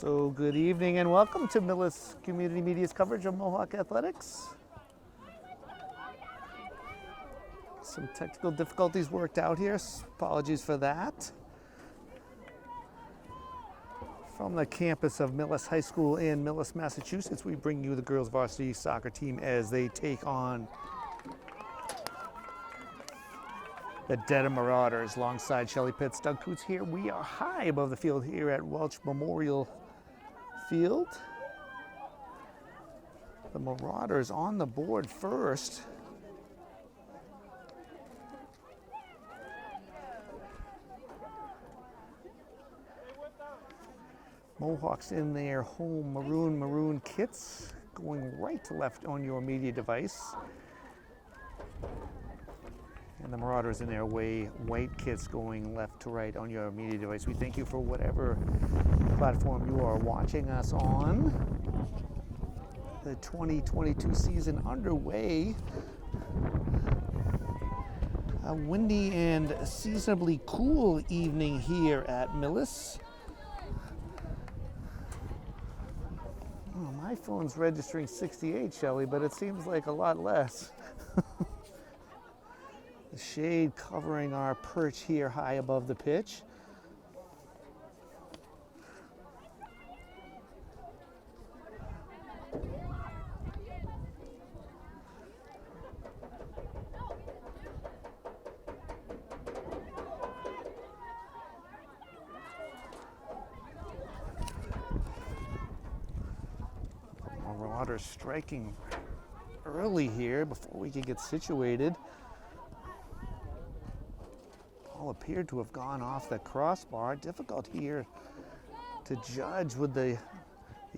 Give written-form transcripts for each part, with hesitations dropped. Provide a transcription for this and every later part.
So good evening and welcome to Millis Community Media's coverage of Mohawk Athletics. Some technical difficulties worked out here. Apologies for that. From the campus of Millis High School in Millis, Massachusetts, we bring you the girls varsity soccer team as they take on the Dedham Marauders alongside Shelley Pitts. Doug Coots here. We are high above the field here at Welch Memorial Field. The Marauders on the board first. Mohawks in their home maroon kits, going right to left on your media device. And the Marauders in their away white kits going left to right on your media device. We thank you for whatever platform you are watching us on. The 2022 season underway. A windy and seasonably cool evening here at Millis. Oh, my phone's registering 68, Shelley, but it seems like a lot less. The shade covering our perch here high above the pitch. Marauders striking early here before we could get situated. Ball appeared to have gone off the crossbar. Difficult here to judge with the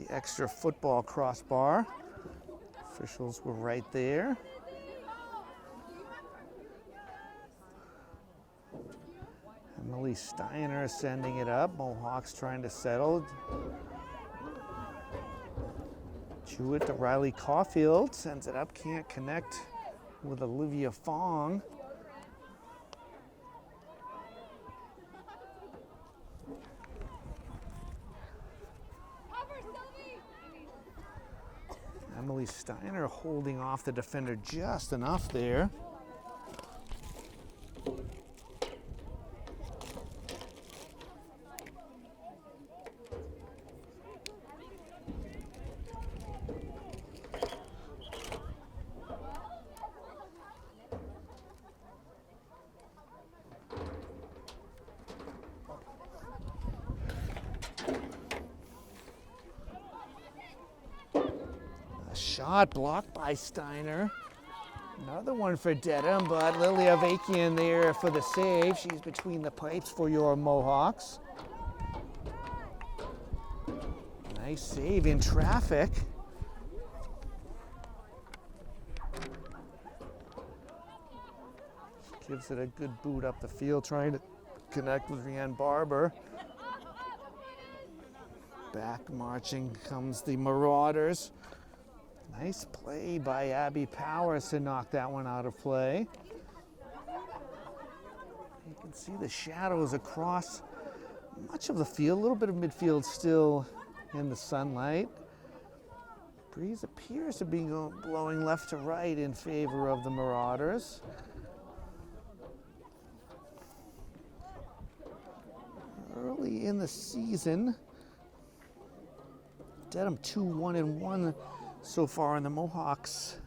extra football crossbar. Officials were right there. Emily Steiner sending it up. Mohawks trying to settle. Jewett to Riley Caulfield, sends it up, can't connect with Olivia Fong. Emily Steiner holding off the defender just enough there. Shot blocked by Steiner. Another one for Dedham, but Lilia Avakian there for the save. She's between the pipes for your Mohawks. Nice save in traffic. Gives it a good boot up the field, trying to connect with Rianne Barber. Back marching comes the Marauders. Nice play by Abby Powers to knock that one out of play. You can see the shadows across much of the field. A little bit of midfield still in the sunlight. Breeze appears to be blowing left to right in favor of the Marauders. Early in the season, Dedham 2-1-1 so far in the Mohawks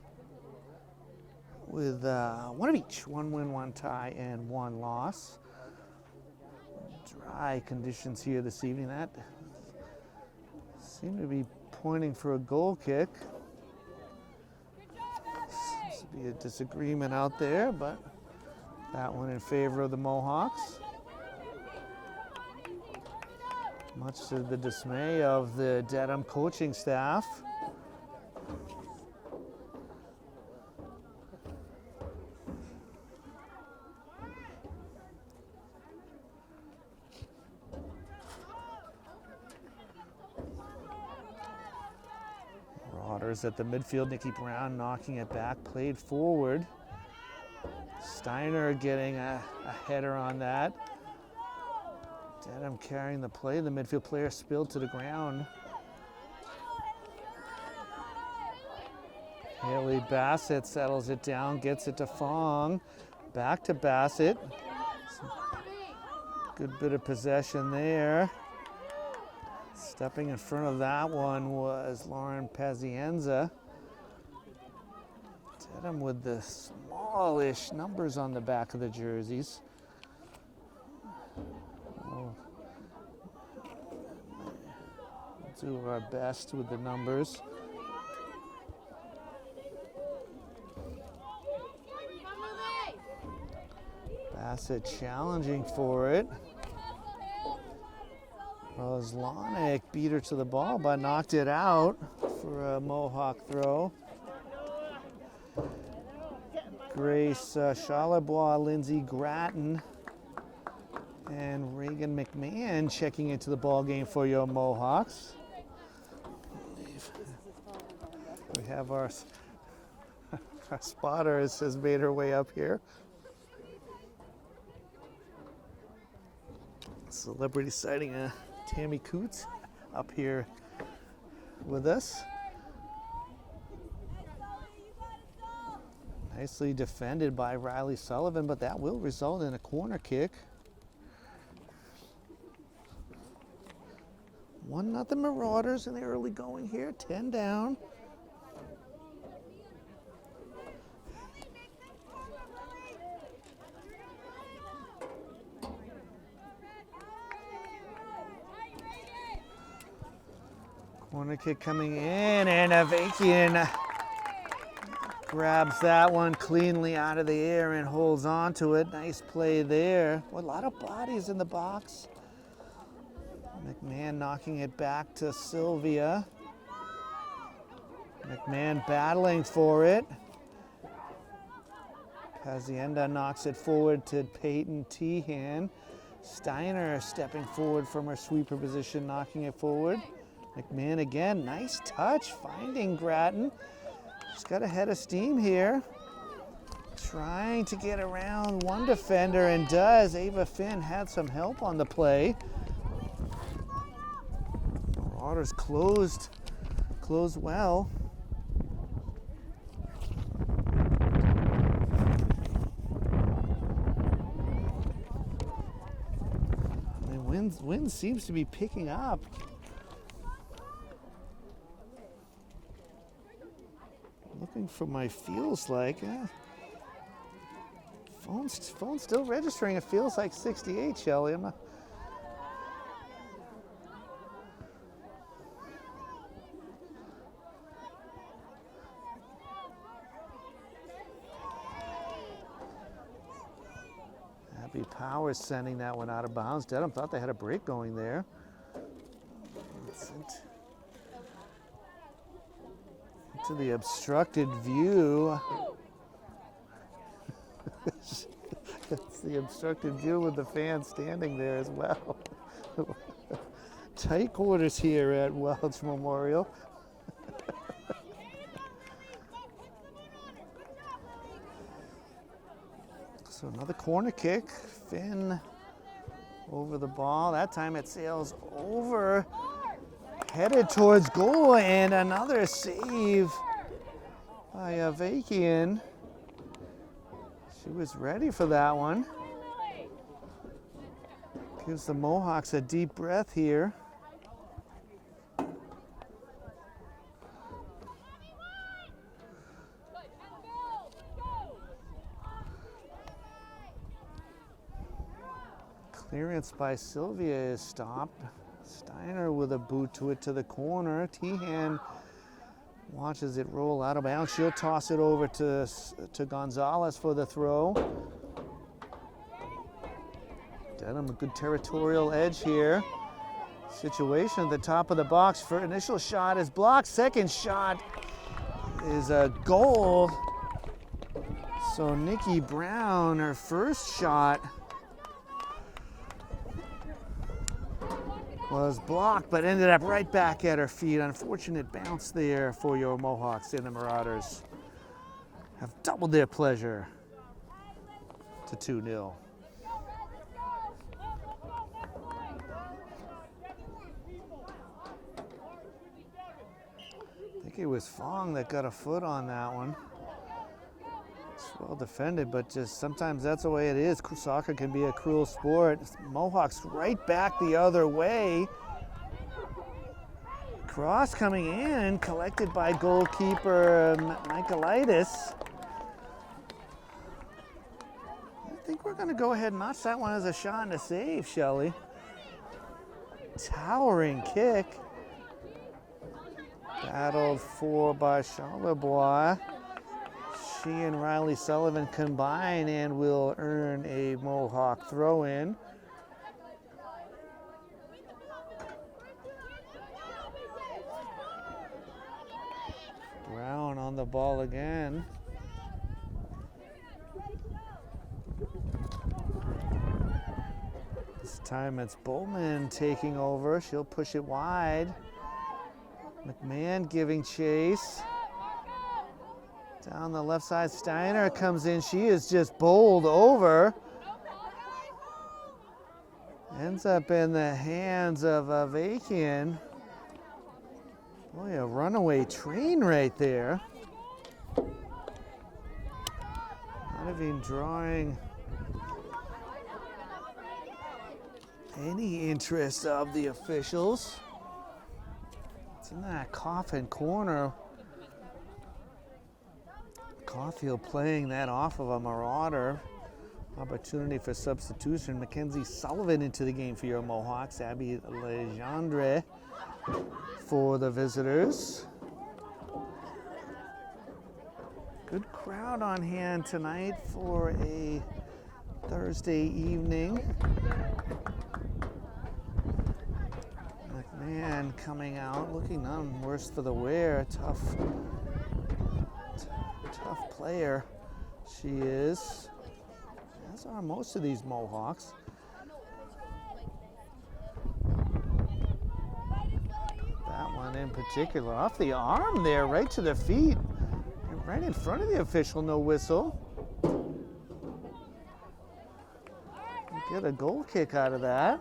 with one of each, one win, one tie, and one loss. Dry conditions here this evening. That seem to be pointing for a goal kick. Seems to be a disagreement out there, but that one in favor of the Mohawks. Much to the dismay of the Dedham coaching staff. Marauders at the midfield. Nikki Brown knocking it back, played forward. Steiner getting a header on that. Dedham carrying the play. The midfield player spilled to the ground. Haley Bassett settles it down, gets it to Fong. Back to Bassett. Good bit of possession there. Stepping in front of that one was Lauren Pazienza. Dedham with the smallish numbers on the back of the jerseys. We'll do our best with the numbers. Bassett challenging for it. Roslanek beat her to the ball but knocked it out for a Mohawk throw. Grace Charlebois, Lindsay Grattan, and Reagan McMahon checking into the ball game for your Mohawks. We have our spotter has made her way up here. Celebrity sighting Tammy Coots up here with us. Nicely defended by Riley Sullivan, but that will result in a corner kick. 1-0 Marauders in the early going here, 10 down. Corner kick coming in, and Avakian grabs that one cleanly out of the air and holds on to it. Nice play there. Well, a lot of bodies in the box. McMahon knocking it back to Sylvia. McMahon battling for it. Pazienda knocks it forward to Peyton Tehan. Steiner stepping forward from her sweeper position, knocking it forward. McMahon again, nice touch, finding Grattan. She's got a head of steam here. Trying to get around one defender and does. Ava Finn had some help on the play. Marauders closed well. The wind seems to be picking up. Looking for my feels like. Phone's still registering. It feels like 68, Shelley. I'm not. Abby Powers sending that one out of bounds. Dedham thought they had a break going there. To the obstructed view. It's the obstructed view with the fans standing there as well. Tight quarters here at Welch Memorial. So another corner kick. Finn over the ball. That time it sails over. Headed towards goal, and another save by Avakian. She was ready for that one. Gives the Mohawks a deep breath here. Clearance by Sylvia is stopped. Steiner with a boot to it to the corner. Tehan watches it roll out of bounds. She'll toss it over to Gonzalez for the throw. Dedham, a good territorial edge here. Situation at the top of the box. For initial shot is blocked. Second shot is a goal. So Nikki Brown, her first shot was blocked, but ended up right back at her feet. Unfortunate bounce there for your Mohawks, and the Marauders have doubled their pleasure to 2-0. think it was Fong that got a foot on that one. It's well defended, but just sometimes that's the way it is. Soccer can be a cruel sport. Mohawks right back the other way. Cross coming in, collected by goalkeeper Michaelitis. I think we're going to go ahead and notch that one as a shot and a save, Shelley. Towering kick. Battled for by Charlebois. She and Riley Sullivan combine and will earn a Mohawk throw-in. Brown on the ball again. This time it's Bowman taking over. She'll push it wide. McMahon giving chase. Down the left side, Steiner comes in. She is just bowled over. Ends up in the hands of Avakian. Boy, a runaway train right there. Not even drawing any interest of the officials. It's in that coffin corner. Caulfield playing that off of a Marauder. Opportunity for substitution. Mackenzie Sullivan into the game for your Mohawks. Abby Legendre for the visitors. Good crowd on hand tonight for a Thursday evening. McMahon coming out, looking none worse for the wear. Tough player she is, as are most of these Mohawks. That one in particular, off the arm there, right to the feet, and right in front of the official, no whistle. Get a goal kick out of that.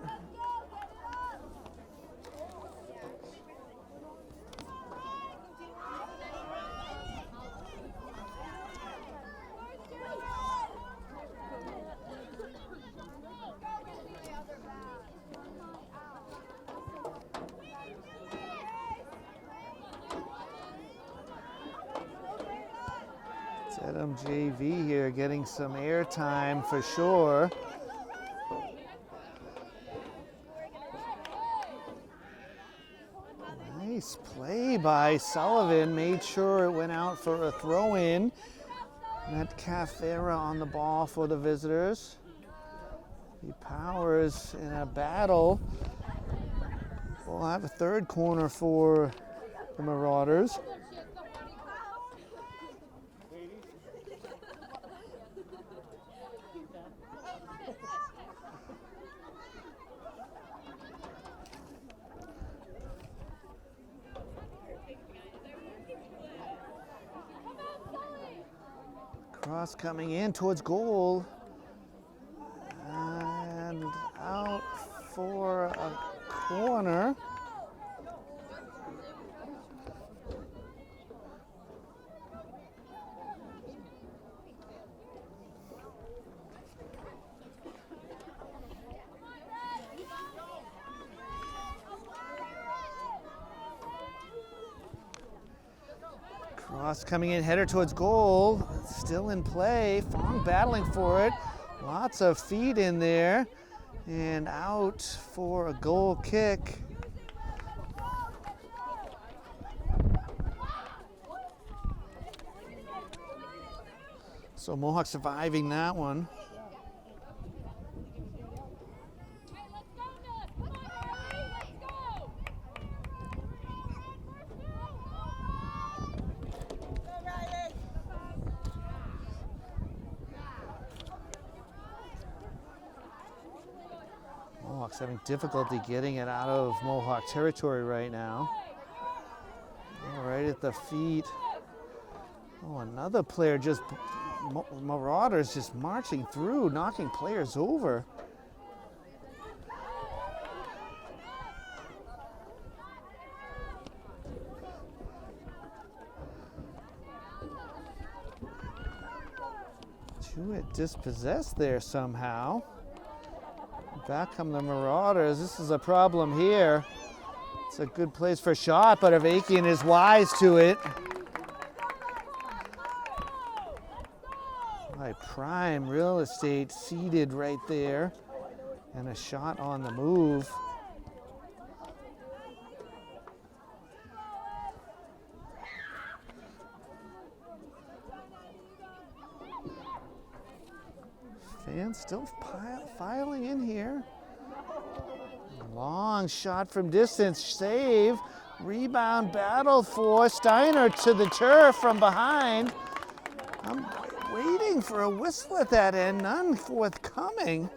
Dedham JV here getting some airtime for sure. Nice play by Sullivan, made sure it went out for a throw-in. Metcalf era on the ball for the visitors. The Powers in a battle. We'll have a third corner for the Marauders. Cross coming in towards goal, and out for a corner. Cross coming in, header towards goal, still in play. Fong battling for it. Lots of feet in there, and out for a goal kick. So Mohawk surviving that one. Mohawks having difficulty getting it out of Mohawk territory right now. Right at the feet. Oh, another player just, Marauders just marching through, knocking players over. Get dispossessed there somehow. Back come the Marauders. This is a problem here. It's a good place for a shot, but Avakian is wise to it. By prime real estate seated right there. And a shot on the move. Fans still filing in here. Long shot from distance, save. Rebound battle for Steiner to the turf from behind. I'm waiting for a whistle at that end, none forthcoming.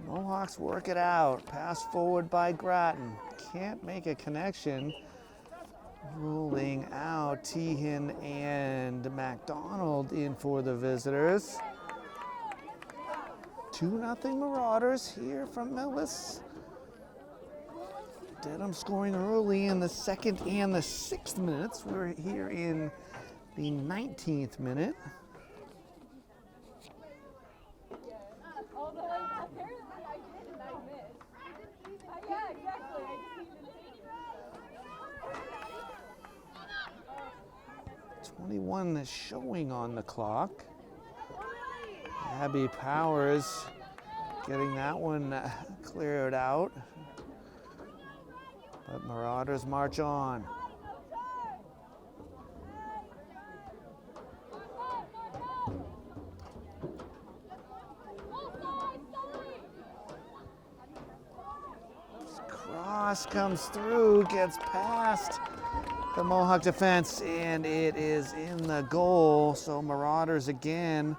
Mohawks work it out. Pass forward by Grattan. Can't make a connection. Ruling out Tehan and MacDonald in for the visitors. 2-0 Marauders here from Millis. Dedham scoring early in the 2nd and the 6th minutes. We're here in the 19th minute. 21 is showing on the clock. Abby Powers getting that one cleared out. But Marauders march on. Cross comes through, gets past the Mohawk defense, and it is in the goal. So Marauders again.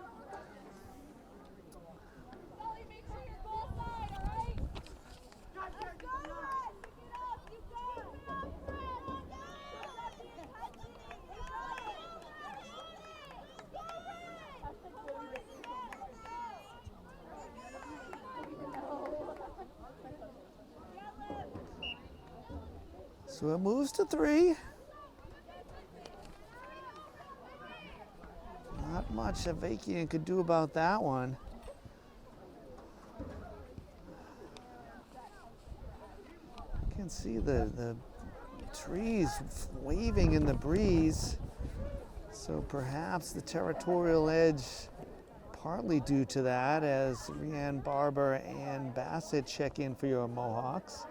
So it moves to 3. Not much Avakian could do about that one. You can see the trees waving in the breeze. So perhaps the territorial edge partly due to that, as Rianne Barber and Bassett check in for your Mohawks.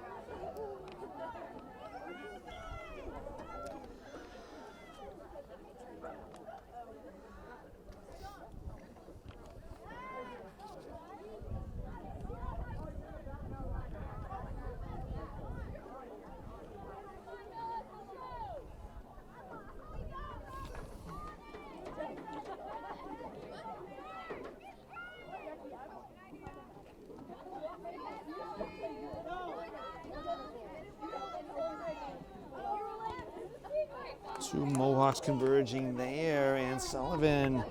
Two Mohawks converging there, and Sullivan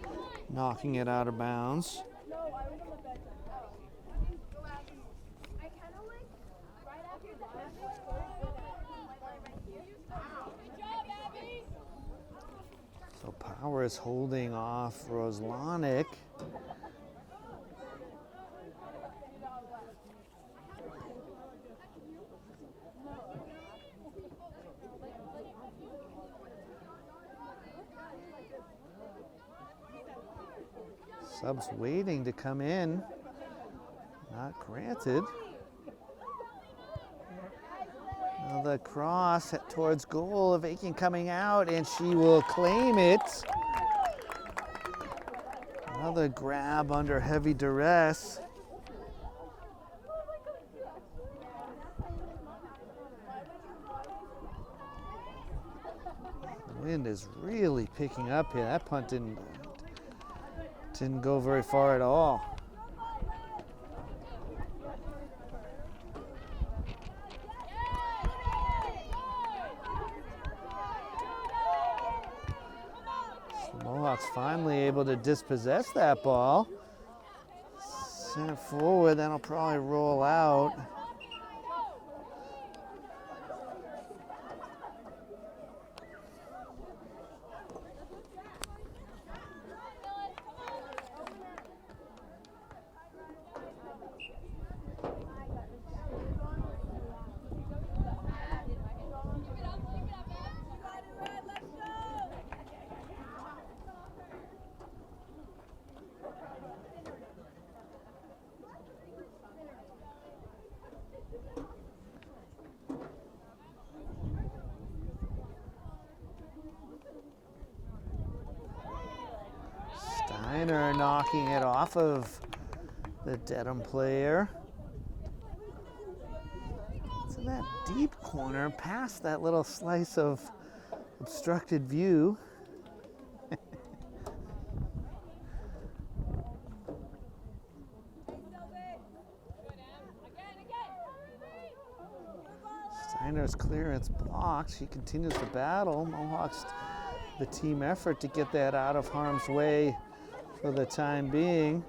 knocking it out of bounds. So Powers holding off Roslanik. Subs waiting to come in. Not granted. Now the cross towards goal. Avakian coming out, and she will claim it. Another grab under heavy duress. The wind is really picking up here. That punt didn't go very far at all. So Mohawks finally able to dispossess that ball. Send it forward, then it'll probably roll out. Steiner knocking it off of the Dedham player. So that deep corner past that little slice of obstructed view. Steiner's clearance blocked. She continues to battle. Mohawks, the team effort to get that out of harm's way for the time being.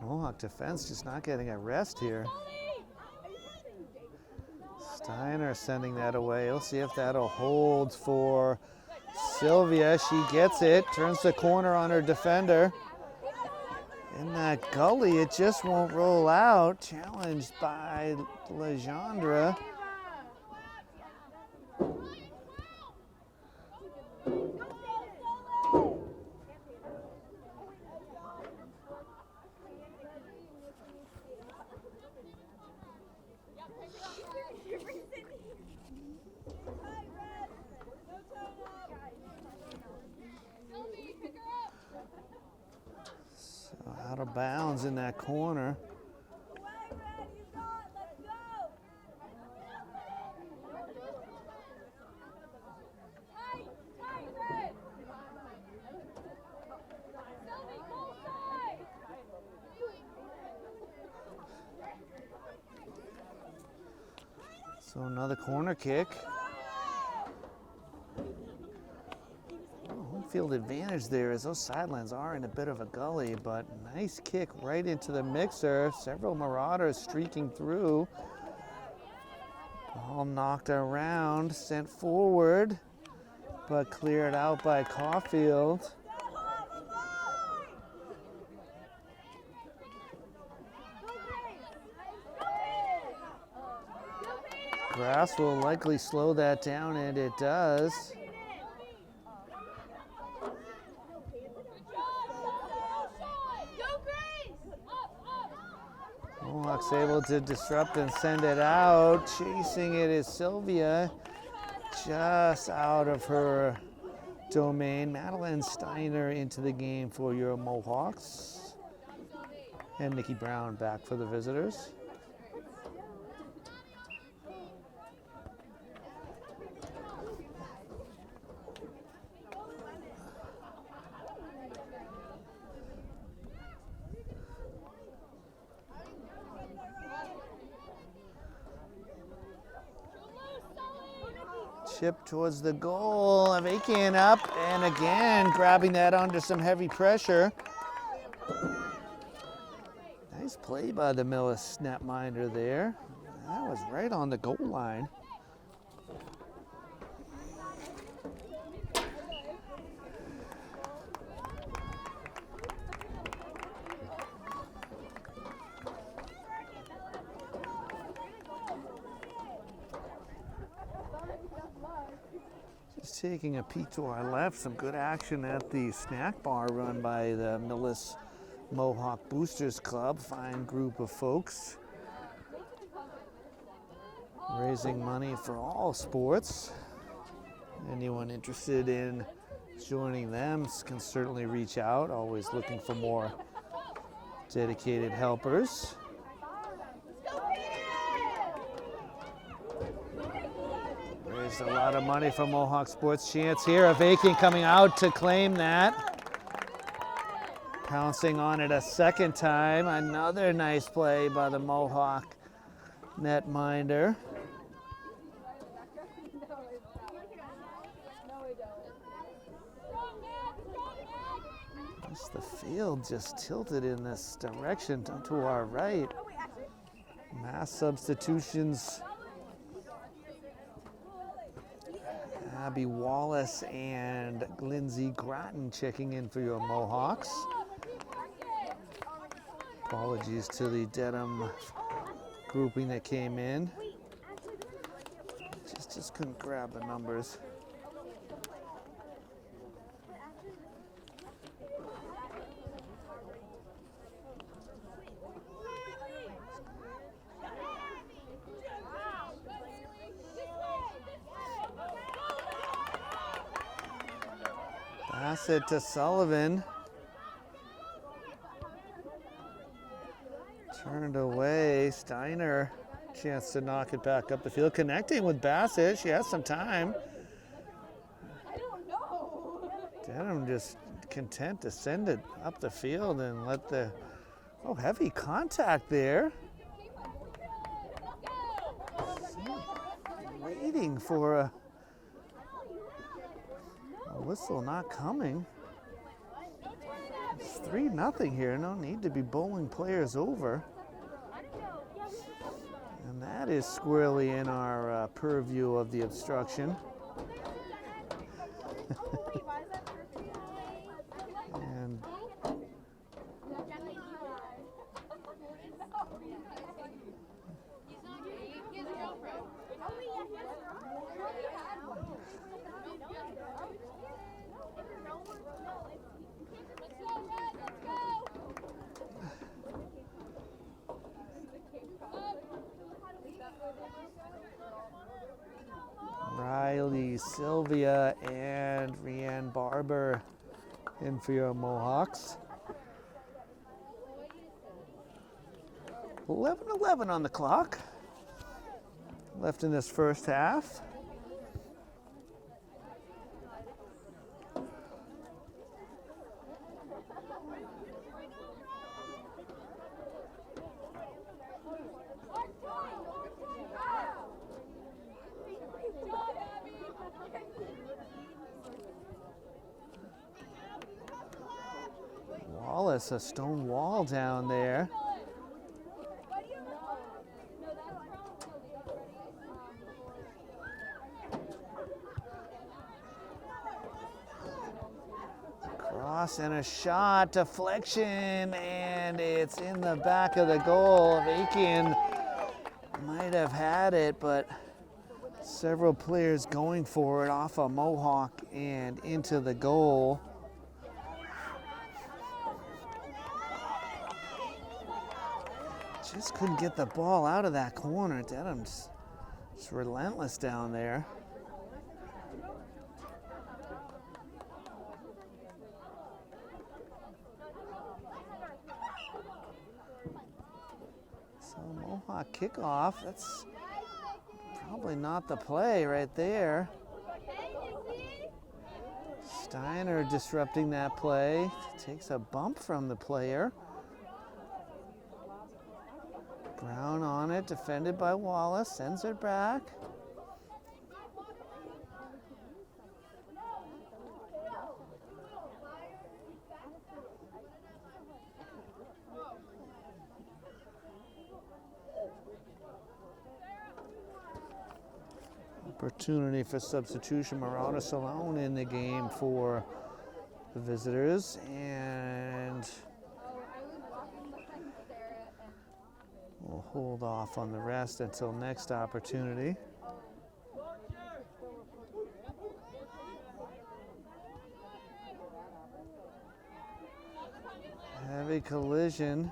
Mohawk defense just not getting a rest here. Steiner sending that away. We'll see if that'll hold for Sylvia. She gets it, turns the corner on her defender. In that gully, it just won't roll out. Challenged by Legendre. Out of bounds in that corner. So another corner kick. Home field advantage there as those sidelines are in a bit of a gully, but nice kick right into the mixer. Several Marauders streaking through. Ball knocked around, sent forward, but cleared out by Caulfield. Grass will likely slow that down, and it does. Mohawks able to disrupt and send it out. Chasing it is Sylvia, just out of her domain. Madeline Steiner into the game for your Mohawks. And Nikki Brown back for the visitors. Chip towards the goal, Avakian up, and again grabbing that under some heavy pressure. Nice play by the Millis netminder there. That was right on the goal line. Just taking a peek to our left, some good action at the snack bar run by the Millis Mohawk Boosters Club. Fine group of folks raising money for all sports. Anyone interested in joining them can certainly reach out. Always looking for more dedicated helpers. Raised a lot of money for Mohawk Sports Chance here. Avakian coming out to claim that. Pouncing on it a second time. Another nice play by the Mohawk netminder. The field just tilted in this direction to our right. Mass substitutions. Abby Wallace and Lindsay Groton checking in for your Mohawks. Apologies to the Dedham grouping that came in. Just couldn't grab the numbers. Pass it to Sullivan. Turned away. Steiner, chance to knock it back up the field. Connecting with Bassett. She has some time. Dedham just content to send it up the field and let the, heavy contact there. Waiting for a whistle, not coming. It's 3-0 here. No need to be bowling players over. And that is squarely in our purview of the obstruction. And Riley, Sylvia, and Rianne Barber in for your Mohawks. 11:11 on the clock. Left in this first half. Wallace, a stone wall down there. Cross and a shot, deflection, and it's in the back of the goal. Aiken might have had it, but several players going for it off a Mohawk and into the goal. Just couldn't get the ball out of that corner. Dedham's just relentless down there. So Mohawk kickoff, that's probably not the play right there. Steiner disrupting that play, takes a bump from the player. Brown on it, defended by Wallace, sends it back. Opportunity for substitution. Marauders alone in the game for the visitors, and we'll hold off on the rest until next opportunity. Heavy collision.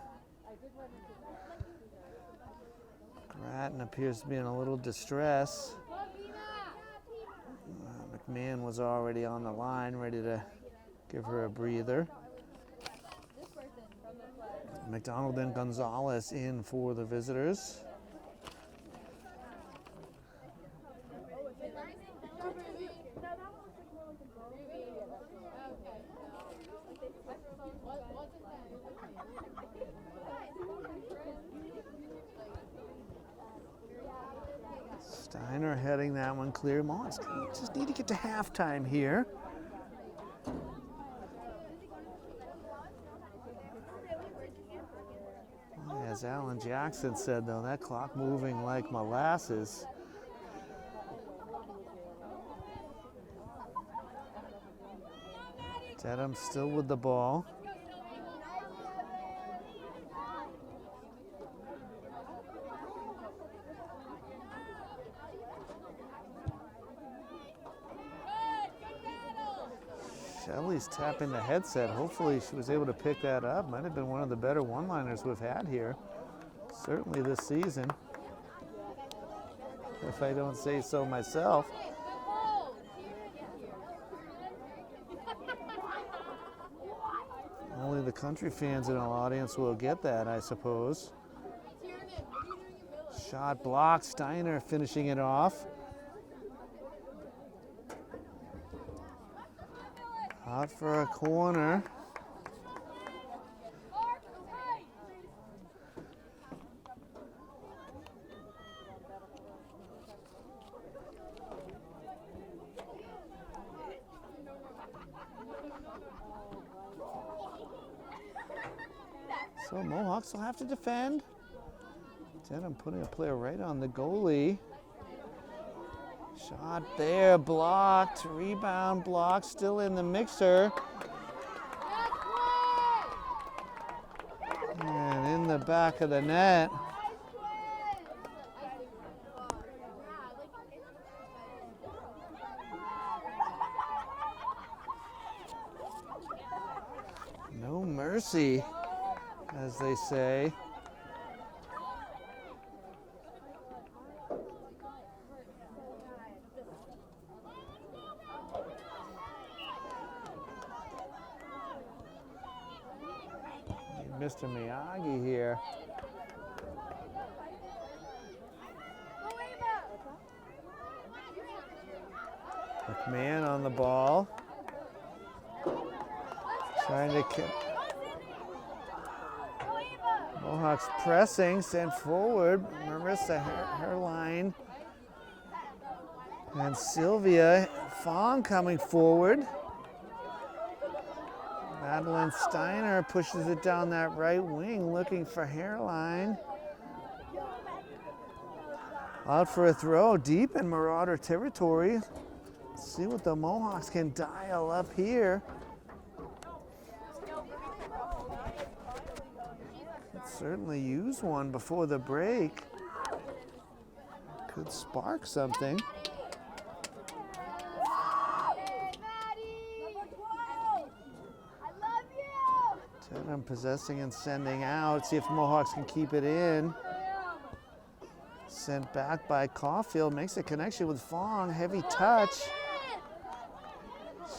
Grattan appears to be in a little distress. McMahon was already on the line, ready to give her a breather. McDonald and Gonzalez in for the visitors. Steiner heading that one clear. Mons just need to get to halftime here. As Alan Jackson said, though, that clock moving like molasses. Dedham still with the ball. Shelley's tapping the headset. Hopefully she was able to pick that up. Might have been one of the better one-liners we've had here. Certainly this season, if I don't say so myself. country fans in our audience will get that, I suppose. Shot blocked, Steiner finishing it off. Out for a corner. So Mohawks will have to defend. Dedham putting a player right on the goalie. Shot there, blocked, rebound blocked, still in the mixer. And in the back of the net. No mercy, as they say. Mr. Miyagi here. McMahon on the ball. Trying to kick. Mohawks pressing, sent forward. Marissa Herline. And Sylvia Fong coming forward. Madeline Steiner pushes it down that right wing, looking for Hairline. Out for a throw, deep in Marauder territory. Let's see what the Mohawks can dial up here. Could certainly use one before the break. Could spark something. Dedham possessing and sending out. See if Mohawks can keep it in. Sent back by Caulfield. Makes a connection with Fong. Heavy touch.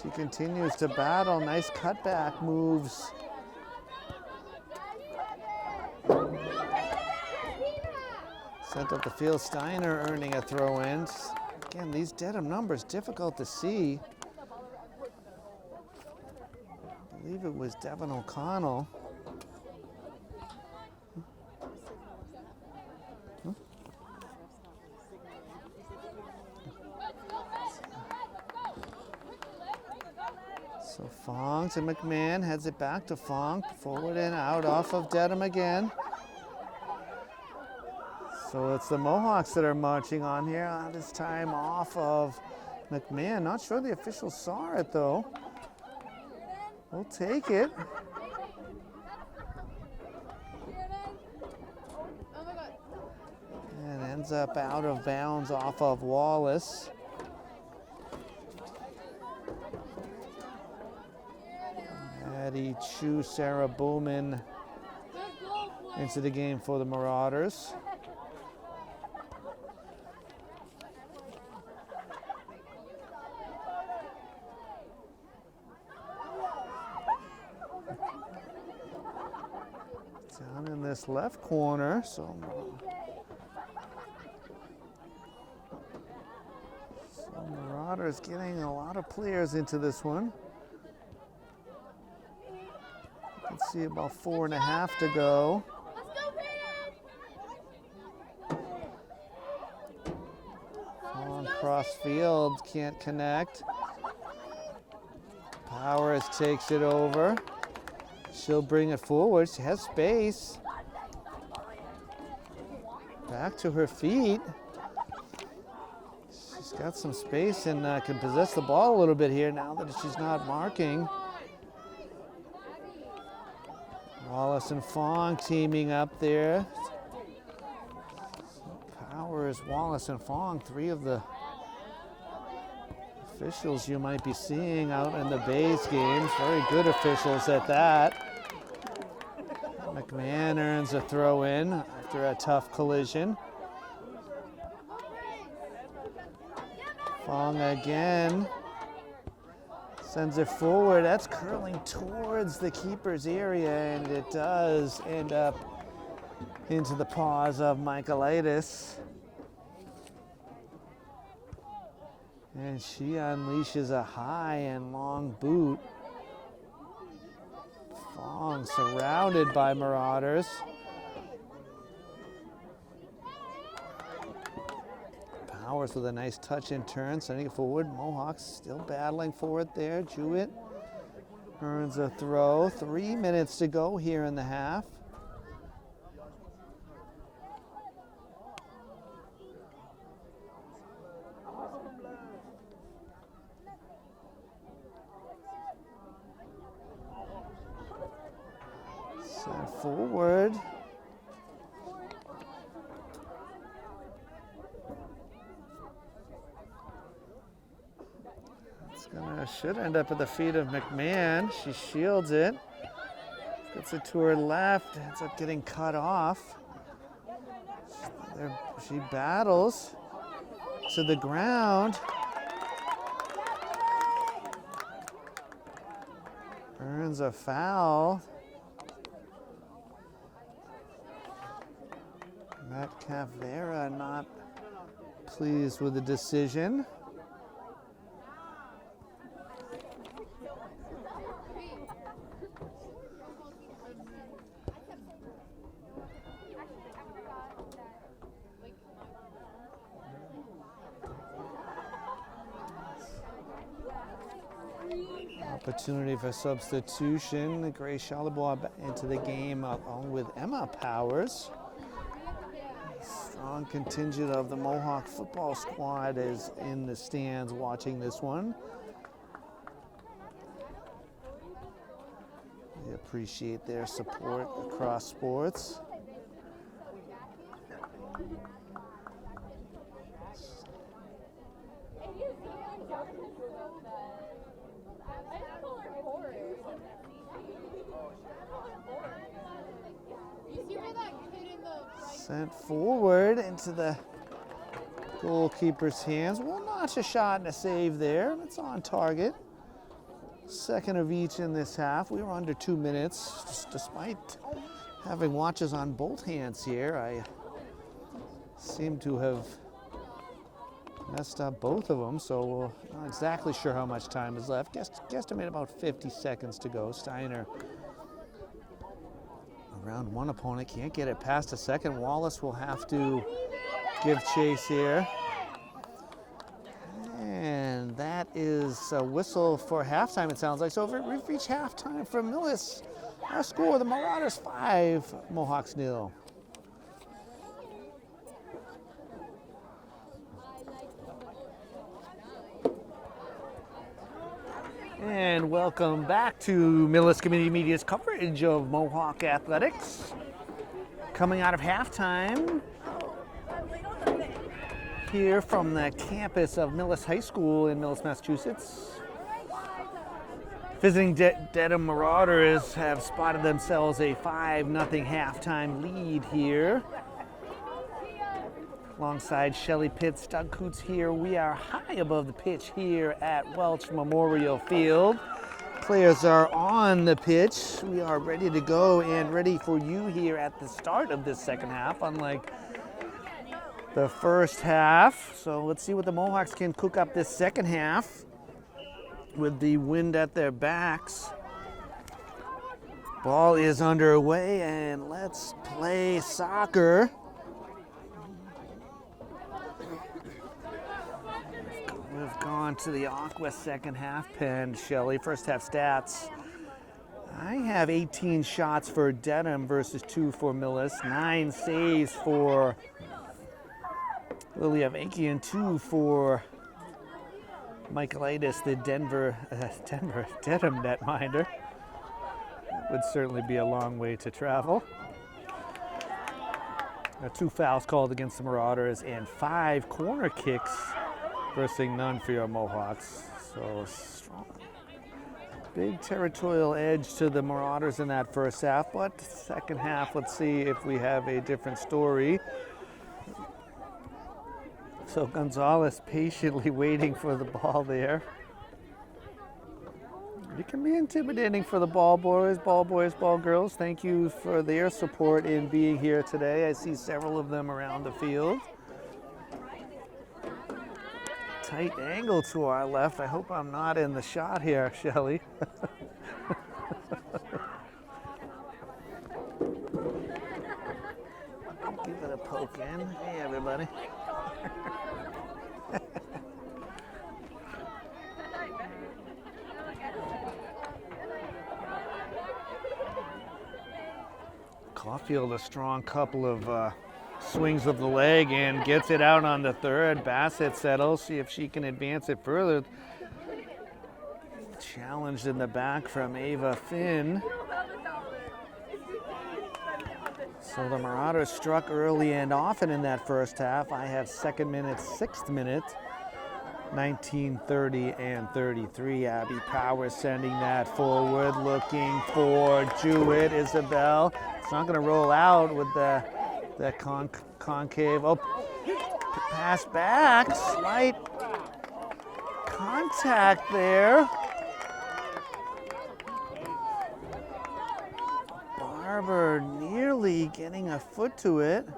She continues to battle. Nice cutback moves. Sent up the field. Steiner earning a throw in. Again, these Dedham numbers difficult to see. I believe it was Devin O'Connell. So Fong to McMahon, heads it back to Fong, forward and out off of Dedham again. So it's the Mohawks that are marching on here, this time off of McMahon. Not sure the officials saw it though. We'll take it. And ends up out of bounds off of Wallace. Addie Chu, Sarah Bowman into the game for the Marauders. Down in this left corner, so Marauders getting a lot of players into this one. Let's see, about 4.5 to go. On cross field, can't connect. Powers takes it over. She'll bring it forward. She has space. Back to her feet. She's got some space and can possess the ball a little bit here now that she's not marking. Wallace and Fong teaming up there. Powers, Wallace, and Fong, three of the officials you might be seeing out in the Bays games. Very good officials at that. McMahon earns a throw in after a tough collision. Fong again. Sends it forward. That's curling towards the keeper's area, and it does end up into the paws of Michaelitis. And she unleashes a high and long boot. Fong surrounded by Marauders. Powers with a nice touch and turn, sending it forward. Mohawks still battling for it there. Jewett earns a throw. 3 minutes to go here in the half. Sent forward. Should end up at the feet of McMahon. She shields it. Gets it to her left. Ends up getting cut off. She battles to the ground. Earns a foul. Metcalf Vera not pleased with the decision. Opportunity for substitution. Grace Charlebois into the game along with Emma Powers. Strong contingent of the Mohawk football squad is in the stands watching this one. We appreciate their support across sports. Sent forward into the goalkeeper's hands. We'll notch a shot and a save there. It's on target. Second of each in this half. We were under 2 minutes. Despite having watches on both hands here, I seem to have messed up both of them, so we're not exactly sure how much time is left. Guesstimate about 50 seconds to go. Steiner around one opponent, can't get it past a second. Wallace will have to give chase here. And that is a whistle for halftime, it sounds like. So we've reached halftime for Millis. Our score, the Marauders 5, Mohawks 0. And welcome back to Millis Community Media's coverage of Mohawk Athletics. Coming out of halftime here from the campus of Millis High School in Millis, Massachusetts. Visiting Dedham Marauders have spotted themselves a 5-0 halftime lead here. Alongside Shelley Pitts, Doug Coots here. We are high above the pitch here at Welch Memorial Field. Players are on the pitch. We are ready to go and ready for you here at the start of this second half, unlike the first half. So let's see what the Mohawks can cook up this second half with the wind at their backs. Ball is underway and let's play soccer. We've gone to the Aqua second half pen, Shelley. First half stats. I have 18 shots for Dedham versus 2 for Millis. 9 saves for Lilia Vankian, 2 for Michaelitis, the Dedham netminder. That would certainly be a long way to travel. 2 fouls called against the Marauders and 5 corner kicks versus none for your Mohawks. So strong. Big territorial edge to the Marauders in that first half, but second half, let's see if we have a different story. So Gonzalez patiently waiting for the ball there. It can be intimidating for the ball boys, ball girls. Thank you for their support in being here today. I see several of them around the field. Tight angle to our left. I hope I'm not in the shot here, Shelly. Give it a poke in. Hey, everybody. Caulfield, a strong couple of swings of the leg and gets it out on the third. Bassett settles, see if she can advance it further. Challenged in the back from Ava Finn. So the Marauders struck early and often in that first half. I have second minute, sixth minute, 19:30 and 33. Abby Powers sending that forward, looking for Jewett. Isabel. It's not going to roll out with the concave. Oh, pass back. Slight contact there. Barber nearly getting a foot to it.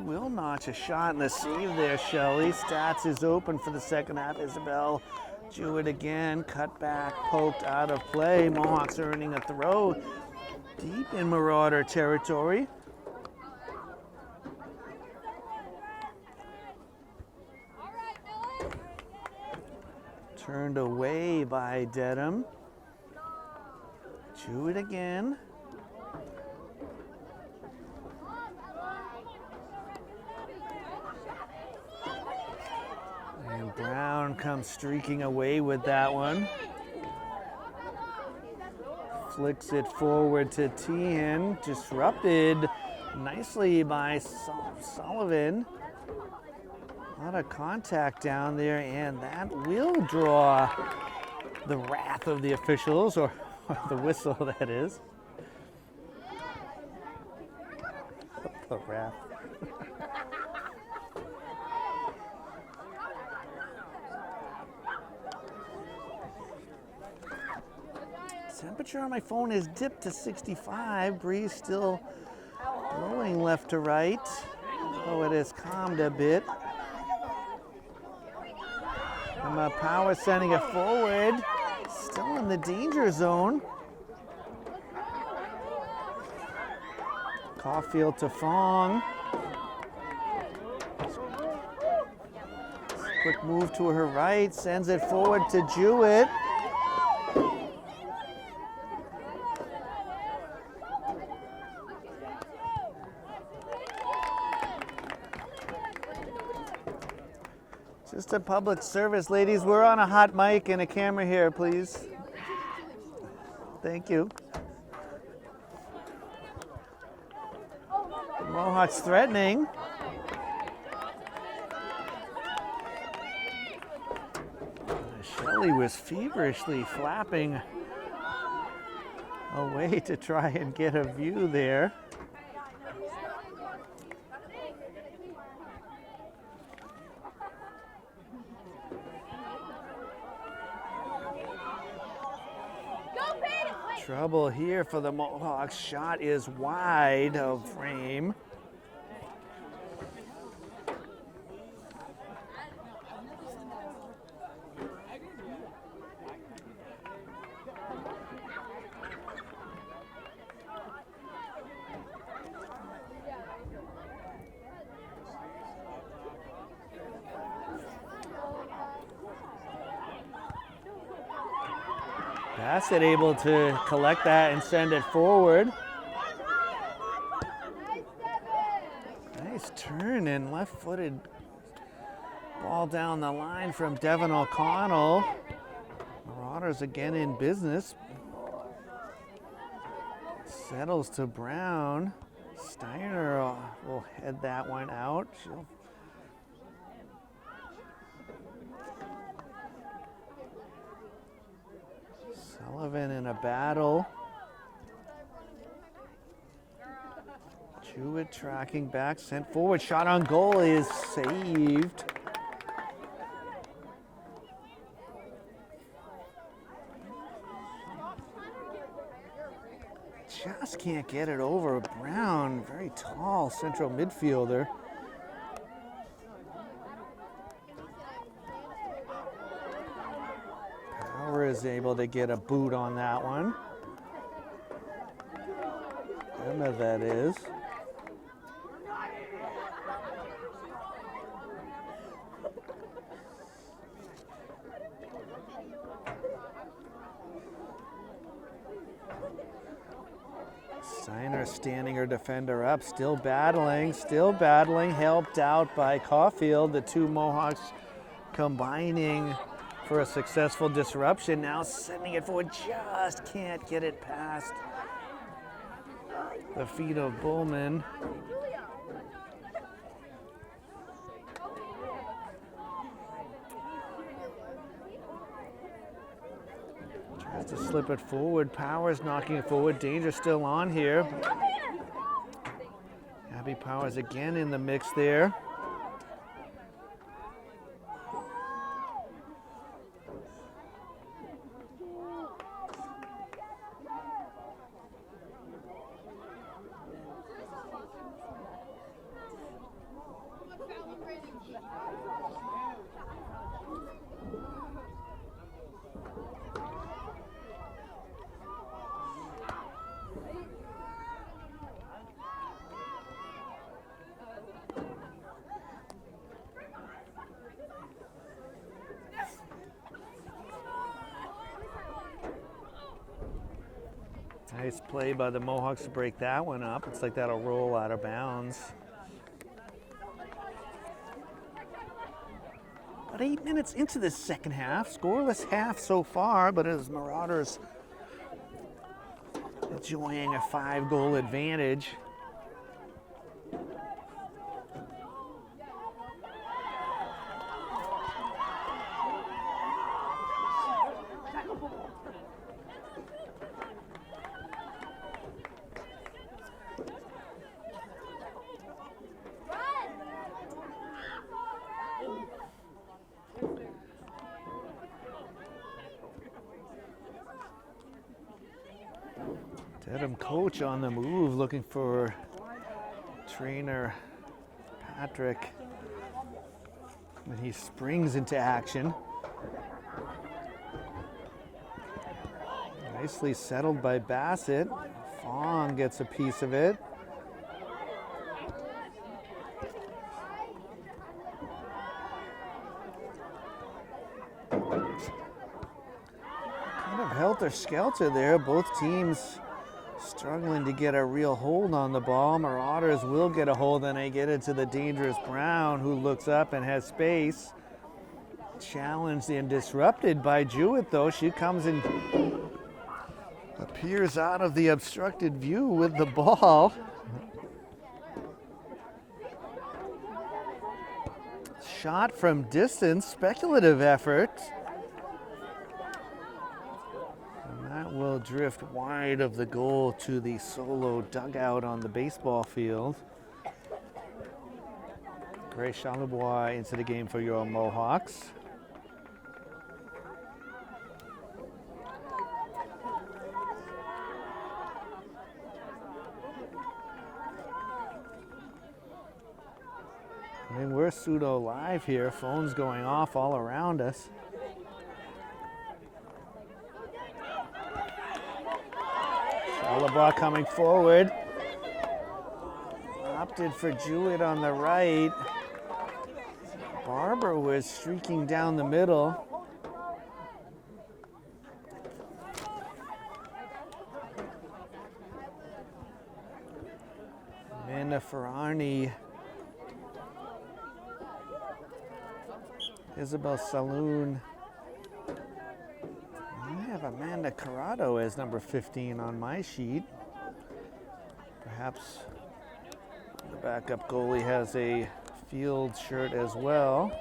Will notch a shot in the sleeve there, Shelley. Stats is open for the second half. Isabel Jewett again, cut back, poked out of play. Mohawks earning a throw deep in Marauder territory. Turned away by Dedham. Jewett again. And Brown comes streaking away with that one. Flicks it forward to Tehan. Disrupted nicely by Sullivan. A lot of contact down there, and that will draw the wrath of the officials, or the whistle, that is. The wrath. Temperature on my phone is dipped to 65. Breeze still blowing left to right, though it has calmed a bit. And Power sending it forward, still in the danger zone. Caulfield to Fong. Quick move to her right, sends it forward to Jewett. Just a public service, ladies. We're on a hot mic and a camera here, please. Thank you. The Mohawks threatening. Shelley was feverishly flapping away to try and get a view there. Trouble here for the Mohawks. Shot is wide of frame. Bassett able to collect that and send it forward. Nice turn and left-footed ball down the line from Devin O'Connell. Marauders again in business. Settles to Brown. Steiner will head that one out. Sullivan in a battle. Jewett tracking back, sent forward, shot on goal is saved. Just can't get it over. Brown, very tall central midfielder. Power is able to get a boot on that one. Emma, that is. Steiner standing her defender up, still battling, helped out by Caulfield. The two Mohawks combining for a successful disruption. Now sending it forward, just can't get it past the feet of Bullman. Tries to slip it forward. Powers knocking it forward. Danger still on here. Abby Powers again in the mix there. Nice play by the Mohawks to break that one up. Looks like that'll roll out of bounds. About 8 minutes into the second half. Scoreless half so far, but as Marauders enjoying a 5-goal advantage. Dedham coach on the move, looking for trainer Patrick when he springs into action. Nicely settled by Bassett. Fong gets a piece of it. Kind of helter-skelter there, both teams struggling to get a real hold on the ball. Marauders will get a hold, and they get it to the dangerous Brown, who looks up and has space. Challenged and disrupted by Jewett, though. She comes and appears out of the obstructed view with the ball. Shot from distance, speculative effort. That will drift wide of the goal to the solo dugout on the baseball field. Grace Charlebois into the game for your Mohawks. I mean, we're pseudo live here. Phones going off all around us. Charlebois coming forward. Opted for Jewett on the right. Barber was streaking down the middle. Amanda Ferrani. Isabel Saloon. I have Amanda Corrado as number 15 on my sheet. Perhaps the backup goalie has a field shirt as well.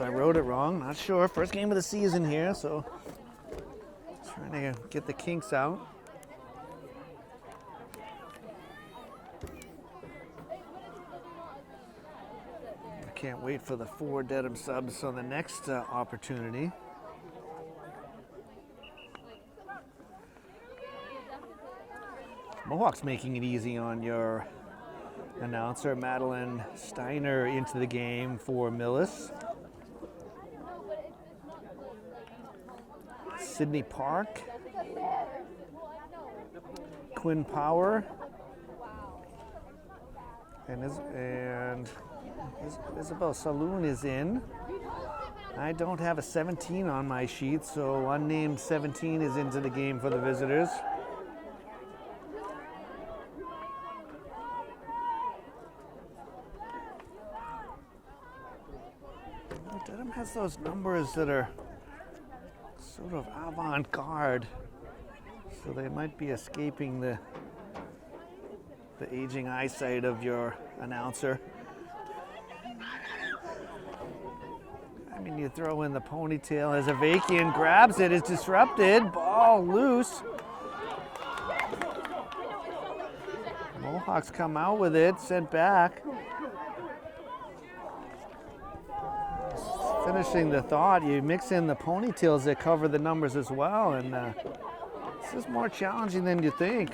I wrote it wrong. Not sure. First game of the season here, so trying to get the kinks out. I can't wait for the 4 Dedham subs on the next opportunity. Mohawks making it easy on your announcer. Madeline Steiner into the game for Millis. Sydney Park. Quinn Power. And Isabel Saloon is in. I don't have a 17 on my sheet, so unnamed 17 is into the game for the visitors. Dedham has those numbers that are sort of avant-garde, so they might be escaping the aging eyesight of your announcer. I mean, you throw in the ponytail as Avakian grabs it, it's disrupted, ball loose. Mohawks come out with it, sent back. Finishing the thought, you mix in the ponytails that cover the numbers as well, and this is more challenging than you think.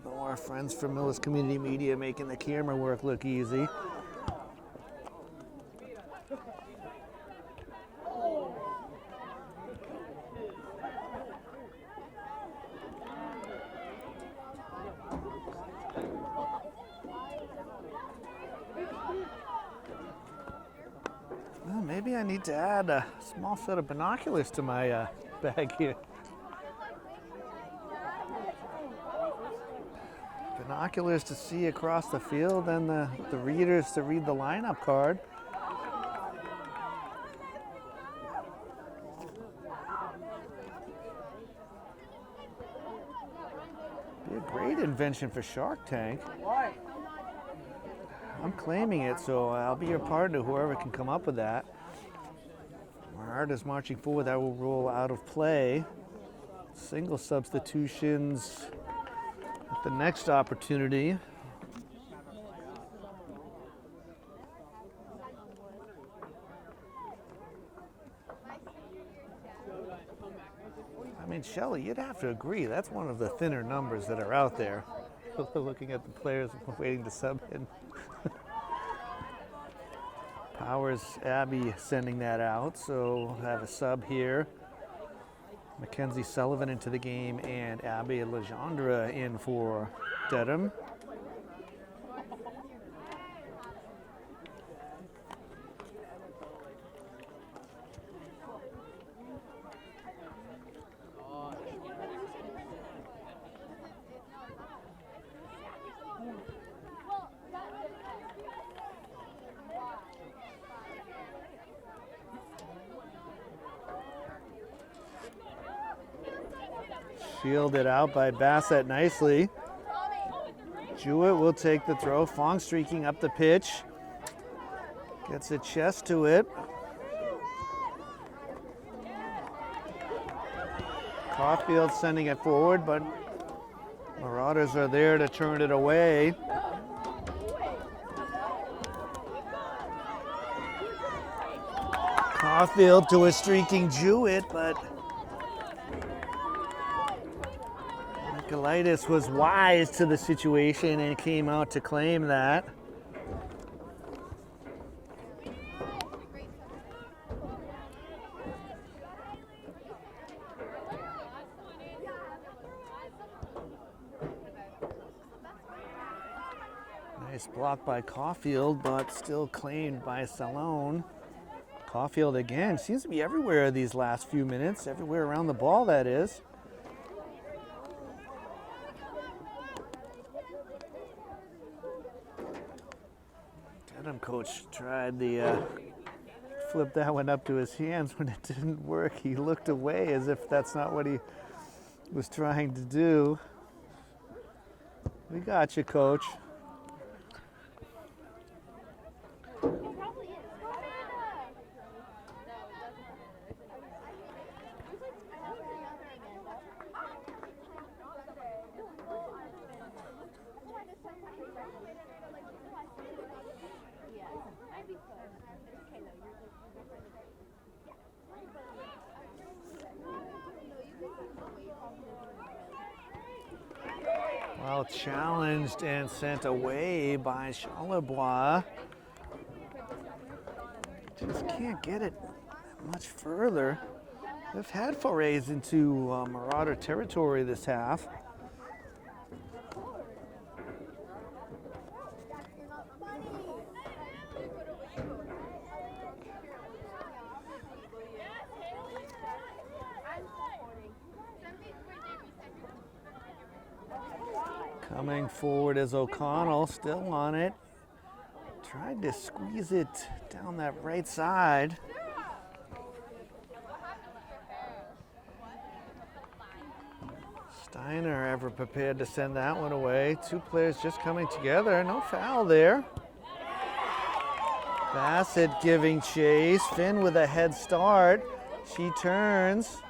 Our friends from Millis Community Media making the camera work look easy. Well, maybe I need to add a small set of binoculars to my bag here. Binoculars to see across the field, and the readers to read the lineup card. Be a great invention for Shark Tank. I'm claiming it, so I'll be your partner, whoever can come up with that. Marauders marching forward, that will roll out of play. Single substitutions. The next opportunity. I mean, Shelley, you'd have to agree, that's one of the thinner numbers that are out there. Looking at the players waiting to sub in. Powers, Abby sending that out, so we'll have a sub here. Mackenzie Sullivan into the game, and Abby Legendre in for Dedham. Shielded out by Bassett nicely. Jewett will take the throw. Fong streaking up the pitch. Gets a chest to it. Caulfield sending it forward, but Marauders are there to turn it away. Caulfield to a streaking Jewett, but Nicolaitis was wise to the situation and came out to claim that. Nice block by Caulfield, but still claimed by Salone. Caulfield again seems to be everywhere these last few minutes, everywhere around the ball, that is. Dedham coach tried the flip that one up to his hands. When it didn't work, he looked away as if that's not what he was trying to do. We got you, coach. Well challenged and sent away by Charlebois. Just can't get it much further. They've had forays into Marauder territory this half. Coming forward is O'Connell, still on it. Tried to squeeze it down that right side. Steiner ever prepared to send that one away. Two players just coming together. No foul there. Bassett giving chase. Finn with a head start. She turns.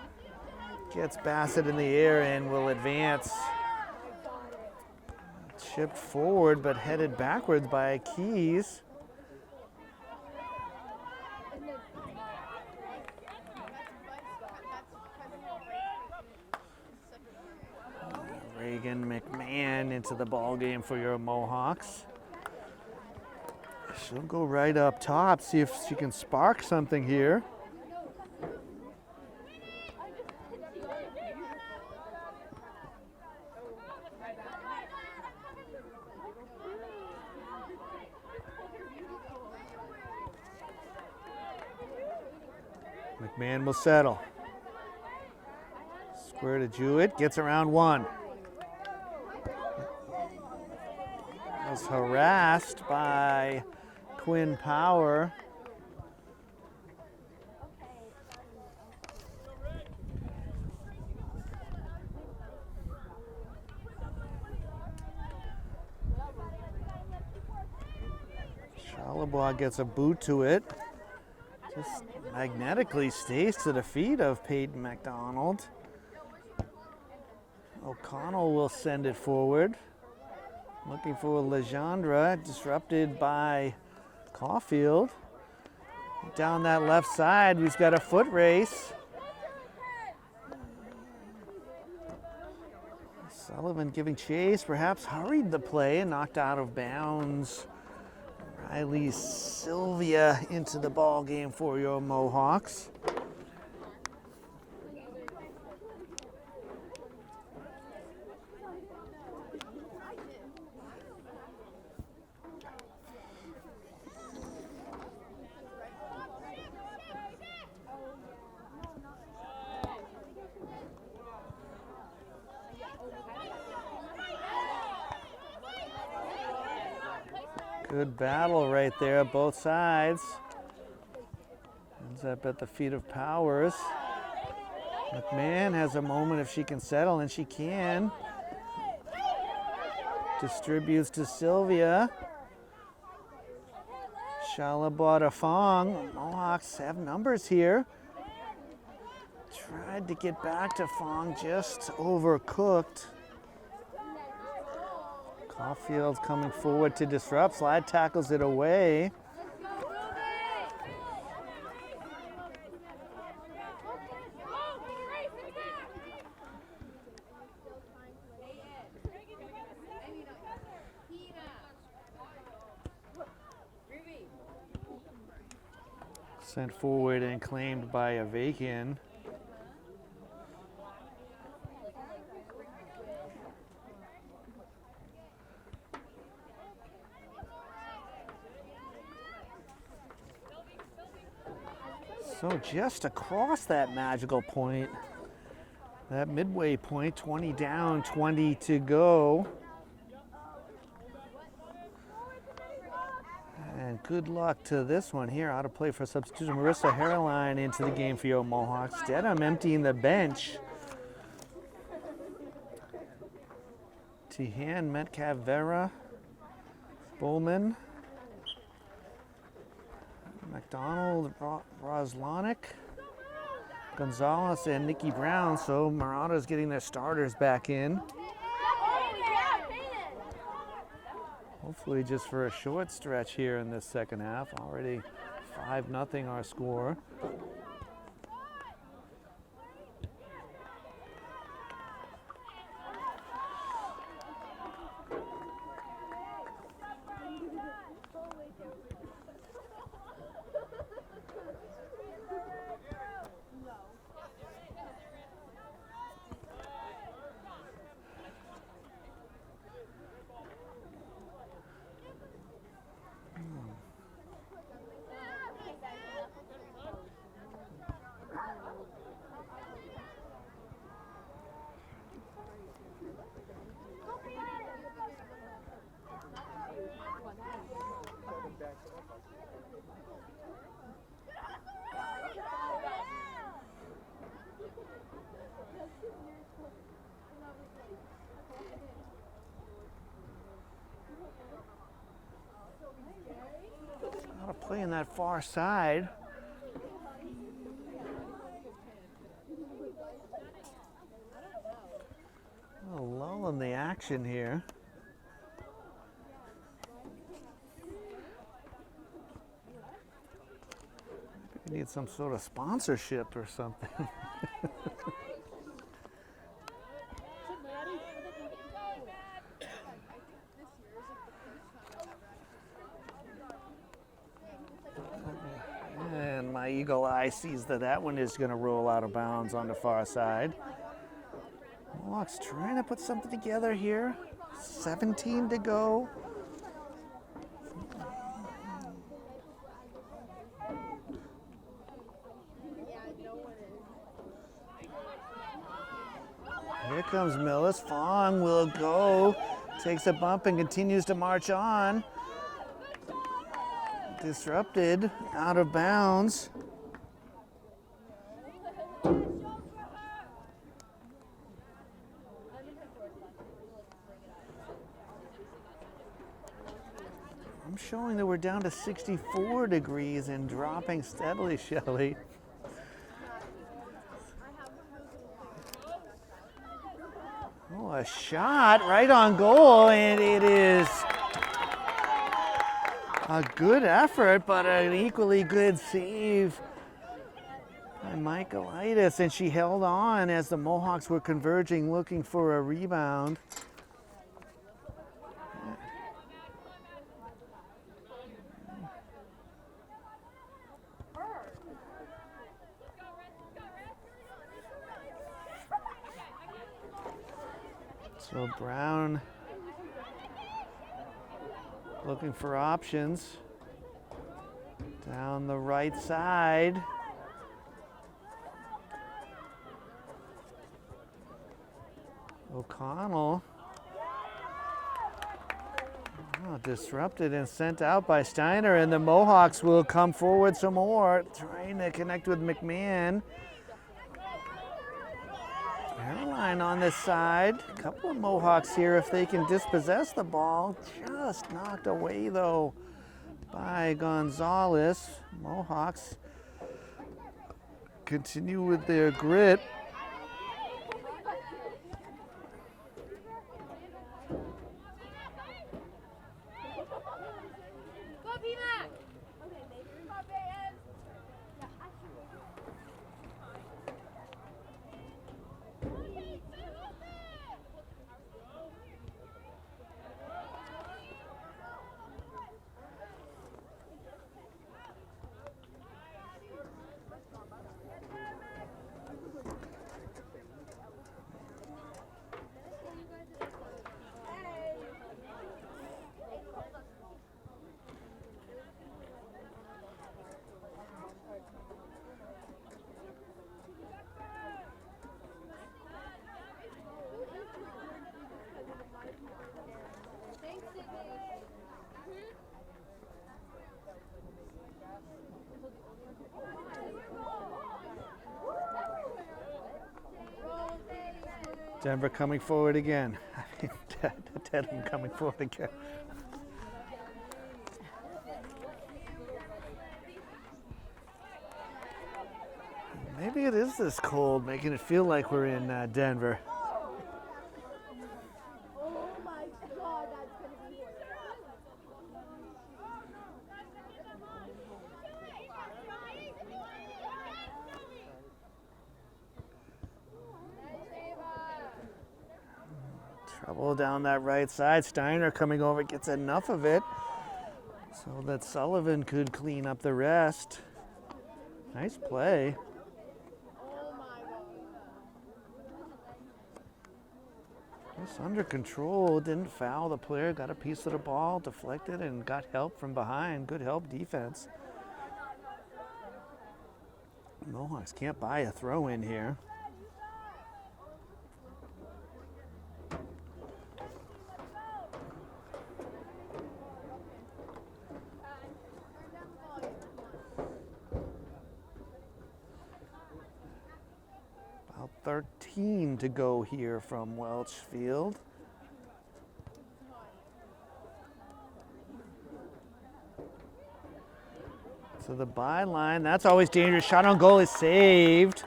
Gets Bassett in the air and will advance. Chipped forward but headed backwards by Keys. Reagan McMahon into the ball game for your Mohawks. She'll go right up top, see if she can spark something here. McMahon will settle. Square to Jewett, gets around one. Was harassed by Quinn Power. Charlebois gets a boot to it. Just magnetically stays to the feet of Peyton McDonald. O'Connell will send it forward. Looking for Legendre, disrupted by Caulfield. Down that left side, we've got a foot race. Sullivan giving chase, perhaps hurried the play and knocked out of bounds. Riley Sylvia into the ball game for your Mohawks. Good battle right there, both sides. Ends up at the feet of Powers. McMahon has a moment if she can settle, and she can. Distributes to Sylvia. Charlebois to Fong. Mohawks have numbers here. Tried to get back to Fong, just overcooked. Caulfield coming forward to disrupt. Slide tackles it away. Sent forward and claimed by Avakian. So just across that magical point, that midway point, 20 down, 20 to go. And good luck to this one here. Out of play for substitution. Marissa Hairline into the game for your Mohawks. Dedham emptying the bench. Tihan, Metcalf, Vera, Bowman, McDonald, Roslanik, Gonzalez, and Nikki Brown. So Marauders getting their starters back in. Hopefully just for a short stretch here in this second half. Already 5-0 our score. A lot of play in that far side. A lull in the action here. We need some sort of sponsorship or something. And my eagle eye sees that that one is going to roll out of bounds on the far side. Mohawks trying to put something together here. 17 to go. Here comes Millis. Fong will go. Takes a bump and continues to march on. Disrupted, out of bounds. I'm showing that we're down to 64 degrees and dropping steadily, Shelley. Oh, a shot right on goal, and it is a good effort, but an equally good save by Michaelitis, and she held on as the Mohawks were converging, looking for a rebound. So Brown looking for options down the right side. O'Connell disrupted and sent out by Steiner, and the Mohawks will come forward some more, trying to connect with McMahon. Caroline on this side. A couple of Mohawks here if they can dispossess the ball. Just knocked away though by Gonzalez. Mohawks continue with their grit. Denver coming forward again. Dedham coming forward again. Maybe it is this cold, making it feel like we're in Denver. Trouble down that right side. Steiner coming over, gets enough of it so that Sullivan could clean up the rest. Nice play. Just under control, didn't foul the player, got a piece of the ball, deflected, and got help from behind. Good help defense. Mohawks can't buy a throw in here. About 13 to go here from Welch Field. to the byline. That's always dangerous. Shot on goal is saved.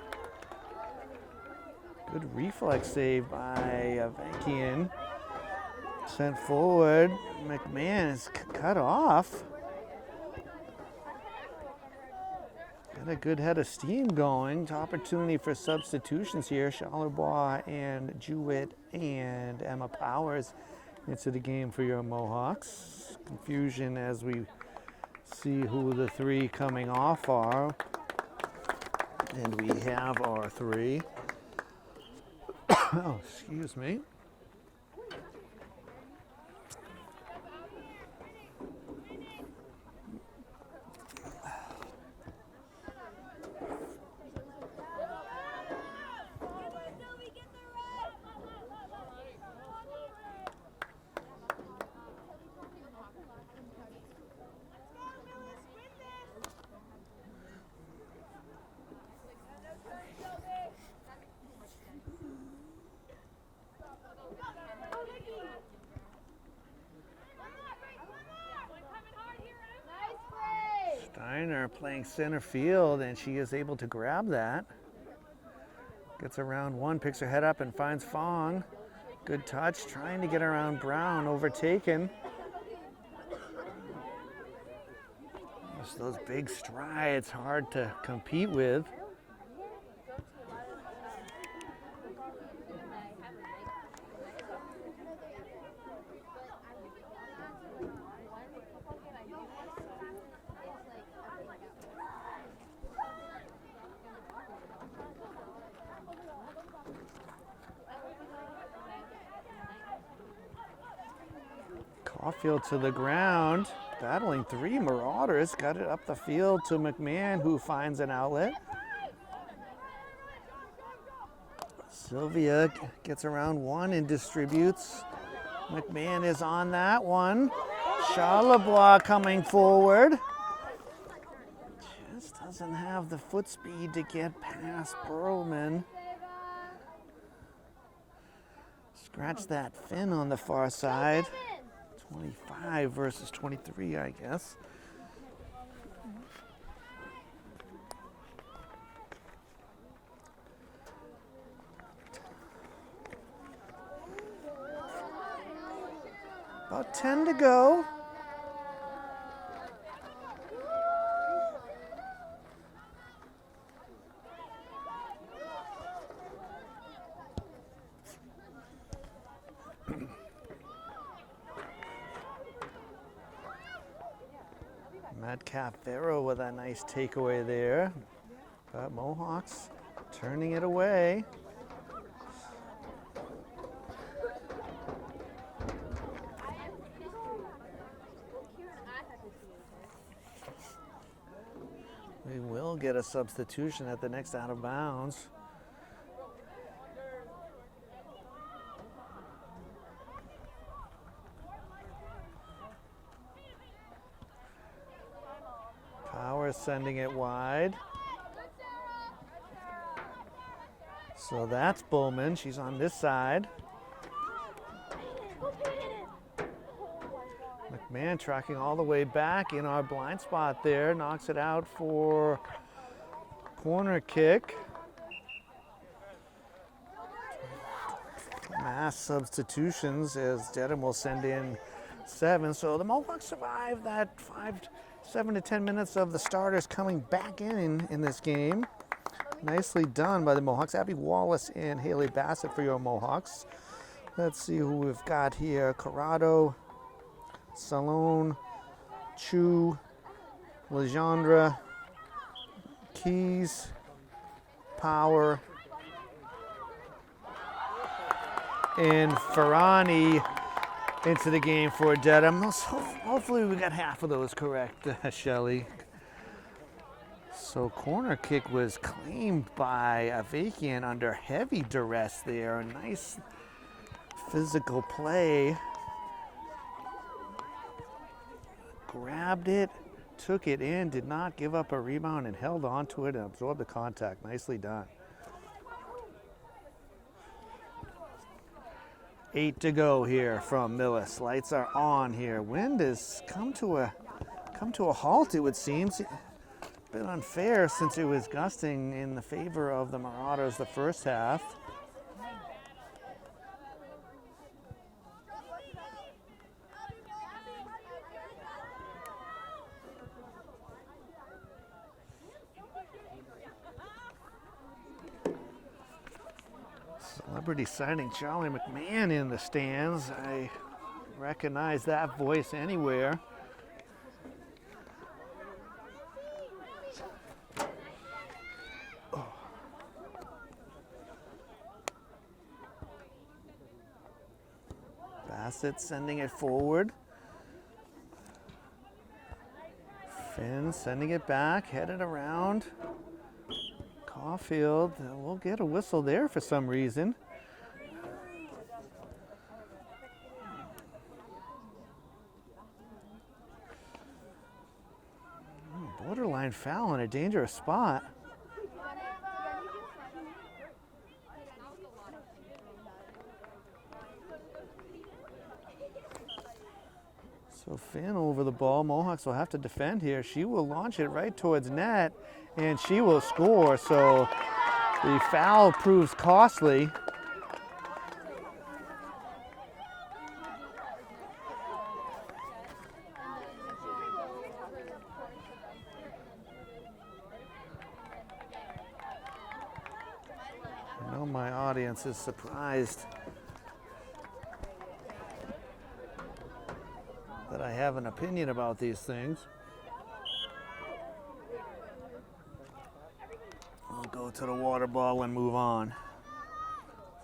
Good reflex save by Vankian. Sent forward. McMahon is cut off. Got a good head of steam going. Opportunity for substitutions here. Charlebois and Jewett and Emma Powers into the game for your Mohawks. Confusion as we see who the three coming off are. And we have our three. Oh, excuse me. Steiner playing center field, and she is able to grab that. Gets around one, picks her head up and finds Fong. Good touch, trying to get around Brown, overtaken. Just those big strides, hard to compete with. Caulfield to the ground, battling three Marauders, got it up the field to McMahon, who finds an outlet. Sylvia gets around one and distributes. McMahon is on that one. Charlebois coming forward. Just doesn't have the foot speed to get past Burlman. Scratch that fin on the far side. 25 versus 23, I guess. About 10 to go. Metcalf Farrow with a nice takeaway there. But Mohawks turning it away. We will get a substitution at the next out of bounds. Powers sending it wide. So that's Bowman. She's on this side. McMahon tracking all the way back in our blind spot there. Knocks it out for corner kick. Mass substitutions as Dedham will send in 7. So the Mohawks survive that 7 to 10 minutes of the starters coming back in this game. Nicely done by the Mohawks. Abby Wallace and Haley Bassett for your Mohawks. Let's see who we've got here. Corrado, Salone, Chu, Legendre, Keys, Power, and Ferrani into the game for Dedham. Hopefully we got half of those correct, Shelley. So corner kick was claimed by Avakian under heavy duress there. Nice physical play. Grabbed it, took it in, did not give up a rebound and held on to it and absorbed the contact. Nicely done. 8 to go here from Millis. Lights are on here. Wind has come to a halt, it would seem. bit unfair since it was gusting in the favor of the Marauders the first half. Celebrity signing Charlie McMahon in the stands. I recognize that voice anywhere. Bassett sending it forward. Finn sending it back, headed around. Caulfield will get a whistle there for some reason. Borderline foul in a dangerous spot. So Finn over the ball. Mohawks will have to defend here. She will launch it right towards net, and she will score. So the foul proves costly. I know my audience is surprised that I have an opinion about these things. I'll go to the water bottle and move on.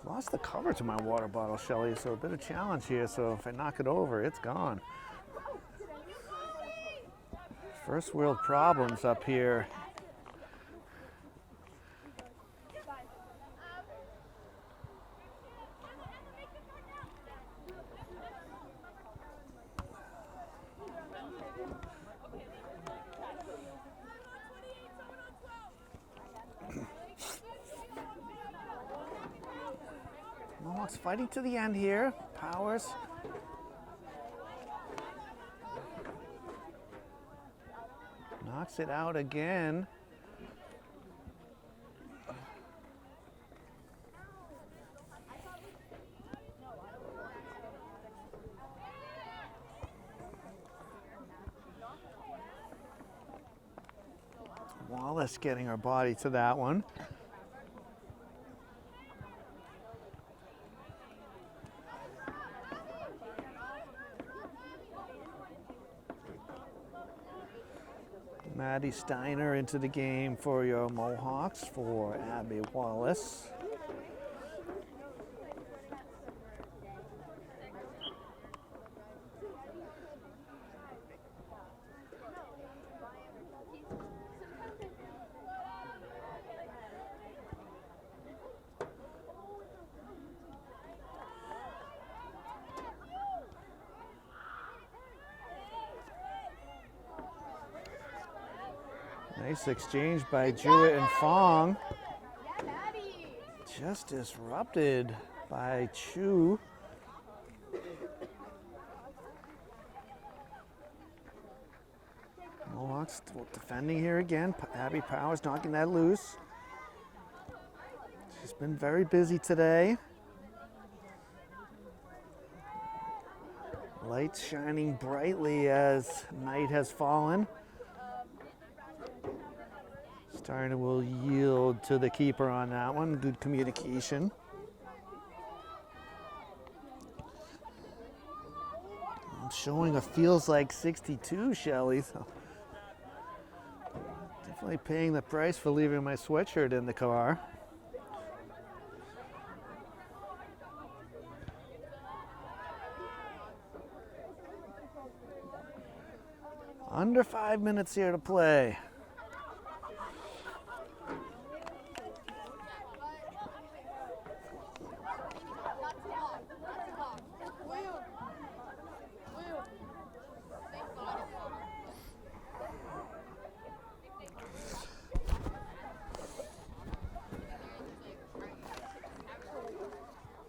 Lost the cover to my water bottle, Shelly, so a bit of challenge here. So if I knock it over, it's gone. First world problems up here. Mohawks fighting to the end here. Powers. Knocks it out again. Wallace getting her body to that one. Maddie Steiner into the game for your Mohawks for Abby Wallace. Nice exchange by Jewett and Fong. Just disrupted by Chu. Mohawks defending here again. Abby Powers knocking that loose. She's been very busy today. Lights shining brightly as night has fallen. Steiner will yield to the keeper on that one. Good communication. I'm showing a feels like 62, Shelly. So definitely paying the price for leaving my sweatshirt in the car. Under 5 minutes here to play.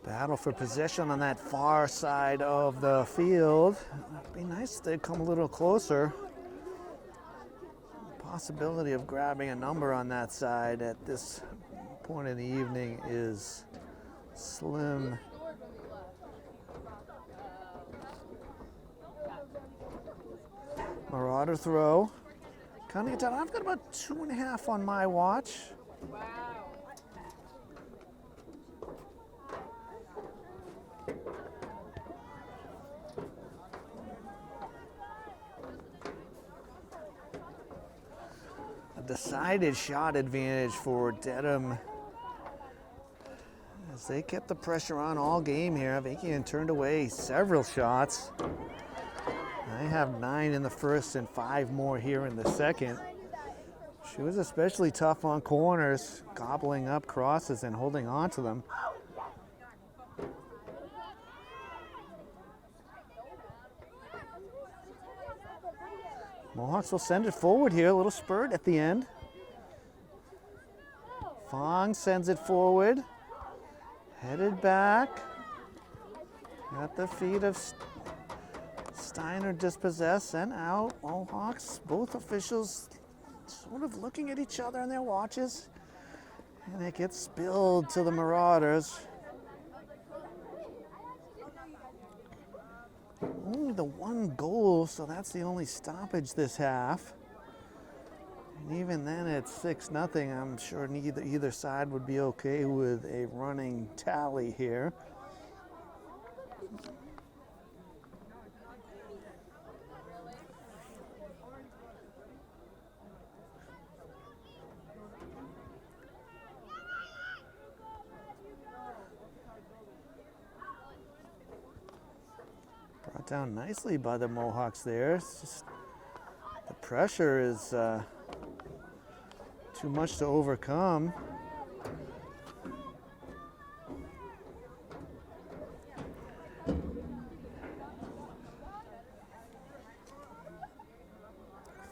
Battle for possession on that far side of the field. It'd be nice if they'd come a little closer. possibility of grabbing a number on that side at this point in the evening is slim. Marauder throw. Counting it down. I've got about 2.5 on my watch. A decided shot advantage for Dedham as they kept the pressure on all game here. Avakian turned away several shots. They have 9 in the first and 5 more here in the second. She was especially tough on corners, gobbling up crosses and holding on to them. Mohawks will send it forward here, a little spurt at the end. Fong sends it forward, headed back, at the feet of Steiner, dispossessed and out. Mohawks, both officials sort of looking at each other on their watches, and it gets spilled to the Marauders. Only the 1 goal, so that's the only stoppage this half. And even then it's 6-0. I'm sure either side would be okay with a running tally here. Brought down nicely by the Mohawks there. It's just the pressure is too much to overcome.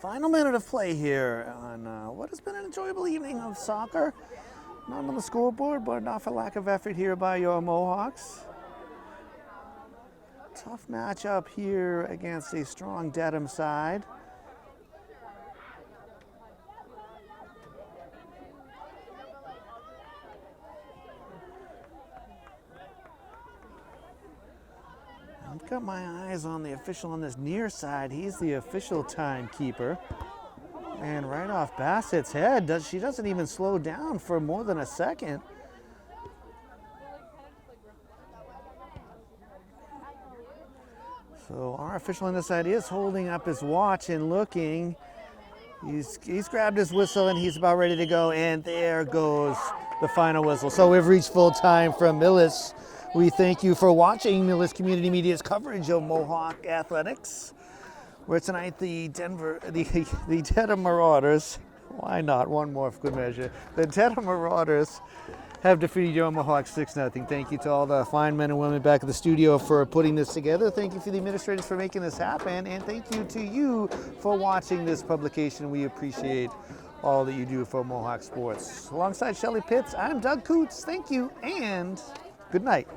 Final minute of play here on what has been an enjoyable evening of soccer. Not on the scoreboard, but not for lack of effort here by your Mohawks. Tough matchup here against a strong Dedham side. I've got my eyes on the official on this near side. He's the official timekeeper. And right off Bassett's head, she doesn't even slow down for more than a second. So our official on this side is holding up his watch and looking. He's grabbed his whistle and he's about ready to go, and there goes the final whistle. So we've reached full time from Millis. We thank you for watching Millis Community Media's coverage of Mohawk athletics, where tonight the Dedham Marauders, why not, one more for good measure, the Dedham Marauders have defeated your Mohawks 6-0. Thank you to all the fine men and women back at the studio for putting this together. Thank you for the administrators for making this happen. And thank you to you for watching this publication. We appreciate all that you do for Mohawk sports. Alongside Shelley Pitts, I'm Doug Coots. Thank you and good night.